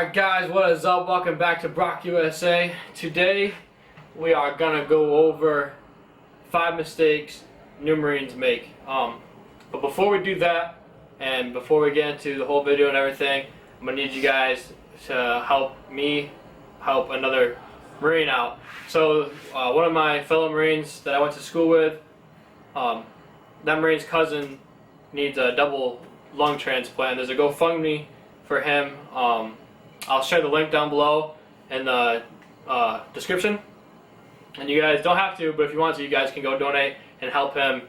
Alright guys, what is up? Welcome back to Brock USA. Today we are gonna go over 5 mistakes new Marines make. But before we do that, and before we get into the whole video and everything, I'm gonna need you guys to help me help another Marine out. So one of my fellow Marines that I went to school with, that Marine's cousin needs a double lung transplant. There's a GoFundMe for him. I'll share the link down below in the description, and you guys don't have to, but if you want to, you guys can go donate and help him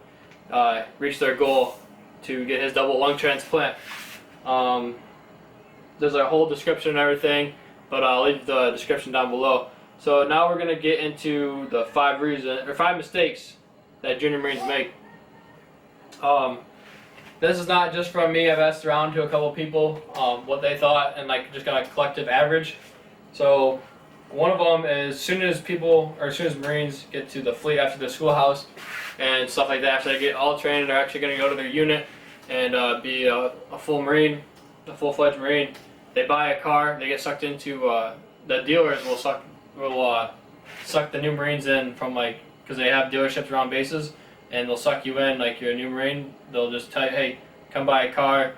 reach their goal to get his double lung transplant. There's a whole description and everything, but I'll leave the description down below. So now we're gonna get into the 5 mistakes that junior Marines make. This is not just from me. I've asked around to a couple people what they thought and just got a collective average. So one of them is as soon as Marines get to the fleet after the schoolhouse and stuff like that, after they get all trained, they're actually going to go to their unit and be a full Marine, a full-fledged Marine. They buy a car, they get sucked into, the dealers will suck the new Marines in from because they have dealerships around bases. And they'll suck you in like you're a new Marine. They'll just tell you, hey, come buy a car,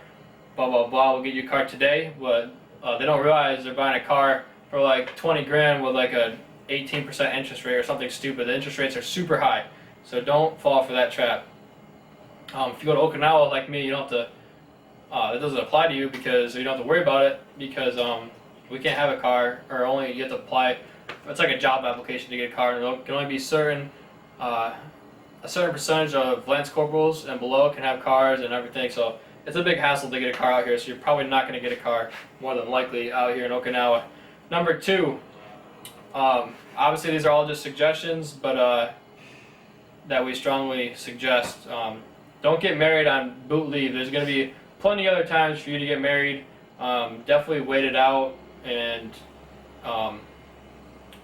blah, blah, blah, we'll get you a car today. But they don't realize they're buying a car for like 20 grand with like a 18% interest rate or something stupid. The interest rates are super high. So don't fall for that trap. If you go to Okinawa like me, you don't have to, it doesn't apply to you because you don't have to worry about it because we can't have a car, or only you have to apply. It's like a job application to get a car, and there can only be a certain percentage of Lance Corporals and below can have cars and everything, so it's a big hassle to get a car out here, so you're probably not going to get a car, more than likely, out here in Okinawa. Number 2, obviously these are all just suggestions, but that we strongly suggest. Don't get married on boot leave. There's going to be plenty other times for you to get married. Definitely wait it out, and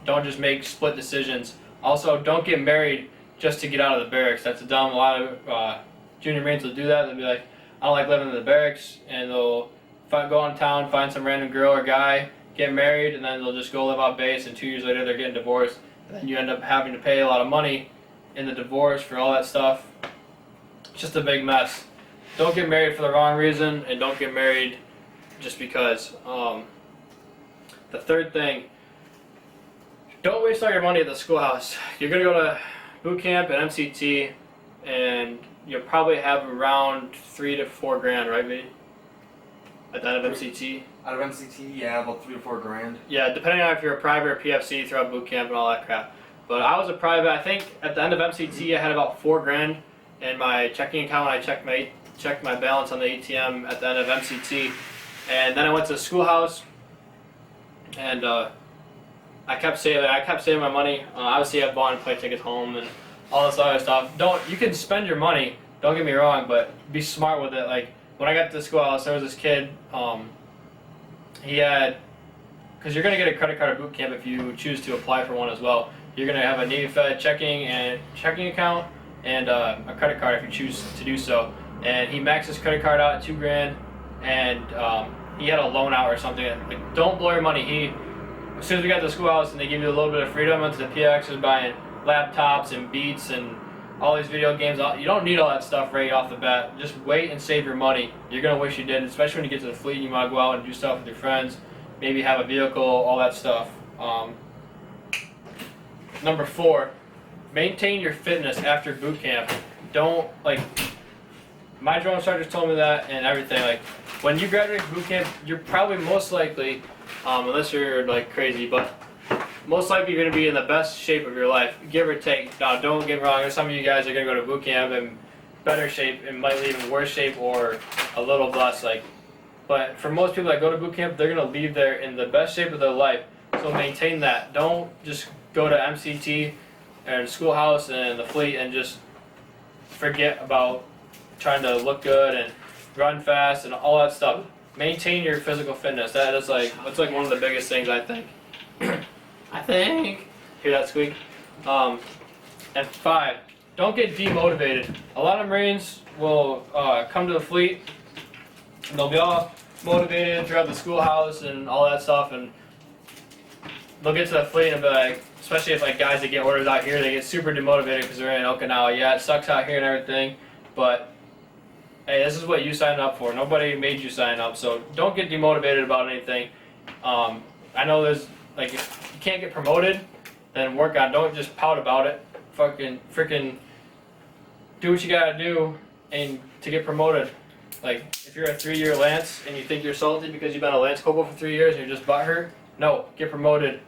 don't just make split decisions. Also, don't get married just to get out of the barracks. That's dumb. A lot of junior Marines will do that. They'll be like, I don't like living in the barracks, and they'll go on town, find some random girl or guy, get married, and then they'll just go live out base, and 2 years later they're getting divorced. And then you end up having to pay a lot of money in the divorce for all that stuff. It's just a big mess. Don't get married for the wrong reason, and don't get married just because. The third thing, don't waste all your money at the schoolhouse. You're going to go to boot camp and MCT, and you'll probably have around 3 to 4 grand, right, B? At the end of MCT? Out of MCT, yeah, about 3 to 4 grand. Yeah, depending on if you're a private or PFC throughout boot camp and all that crap. But I was a private. I think at the end of MCT I had about 4 grand in my checking account when I checked my balance on the ATM at the end of MCT. And then I went to the schoolhouse, and I kept saving my money. Obviously, I bought plane tickets home and all this other stuff. You can spend your money. Don't get me wrong, but be smart with it. Like when I got to the schoolhouse, there was this kid. He had, because you're gonna get a credit card at boot camp if you choose to apply for one as well. You're gonna have a Navy Fed checking account and a credit card if you choose to do so. And he maxed his credit card out at 2 grand, and he had a loan out or something. Like, don't blow your money. As soon as we got to the schoolhouse and they give you a little bit of freedom, went to the PX, was buying laptops and Beats and all these video games. You don't need all that stuff right off the bat. Just wait and save your money. You're going to wish you did, especially when you get to the fleet and you want to go out and do stuff with your friends, maybe have a vehicle, all that stuff. Number 4, maintain your fitness after boot camp. Don't, my drone instructors told me that and everything. When you graduate from boot camp, you're probably most likely, unless you're crazy, but most likely you're going to be in the best shape of your life, give or take. Now, don't get me wrong, some of you guys are going to go to boot camp in better shape and might leave in worse shape or a little less. But for most people that go to boot camp, they're going to leave there in the best shape of their life. So maintain that. Don't just go to MCT and schoolhouse and the fleet and just forget about trying to look good and run fast and all that stuff. Maintain your physical fitness. That is that's one of the biggest things, I think. I think. Hear that squeak? And 5, don't get demotivated. A lot of Marines will come to the fleet and they'll be all motivated throughout the schoolhouse and all that stuff, and they'll get to the fleet and be like, especially if like guys that get orders out here, they get super demotivated because they're in Okinawa. Yeah, it sucks out here and everything, but hey, this is what you signed up for. Nobody made you sign up, so don't get demotivated about anything. I know there's like, if you can't get promoted, then work on. Don't just pout about it. Freaking do what you gotta do and to get promoted. Like, if you're a 3-year Lance and you think you're salty because you've been a Lance Corporal for 3 years and you're just butthurt, no, get promoted.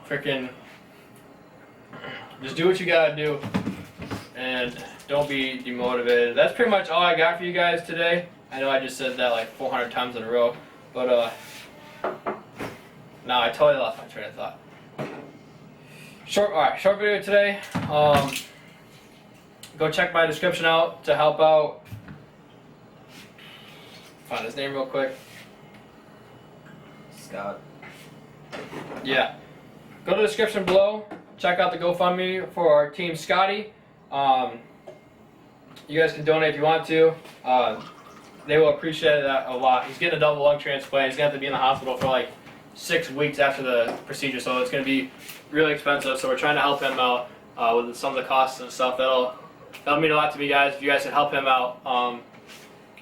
Freaking just do what you gotta do and don't be demotivated. That's pretty much all I got for you guys today. I know I just said that like 400 times in a row, but no, I totally lost my train of thought. Short video today. Go check my description out to help out. Find his name real quick. Scott. Yeah. Go to the description below. Check out the GoFundMe for our team Scotty. You guys can donate if you want to. They will appreciate that a lot. He's getting a double lung transplant. He's going to have to be in the hospital for like 6 weeks after the procedure, so it's going to be really expensive. So we're trying to help him out with some of the costs and stuff. That'll mean a lot to me, guys, if you guys can help him out.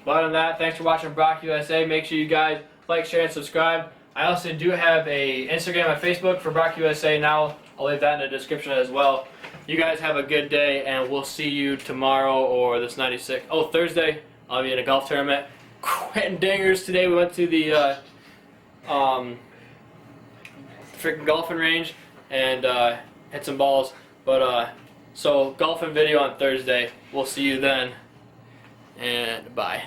But other than that, thanks for watching Brock USA. Make sure you guys like, share, and subscribe. I also do have a Instagram and Facebook for Brock USA now. I'll leave that in the description as well. You guys have a good day, and we'll see you tomorrow or this 96. Oh, Thursday, I'll be in a golf tournament. Quentin Dingers today. We went to the freaking golfing range and hit some balls. But so golfing video on Thursday. We'll see you then, and bye.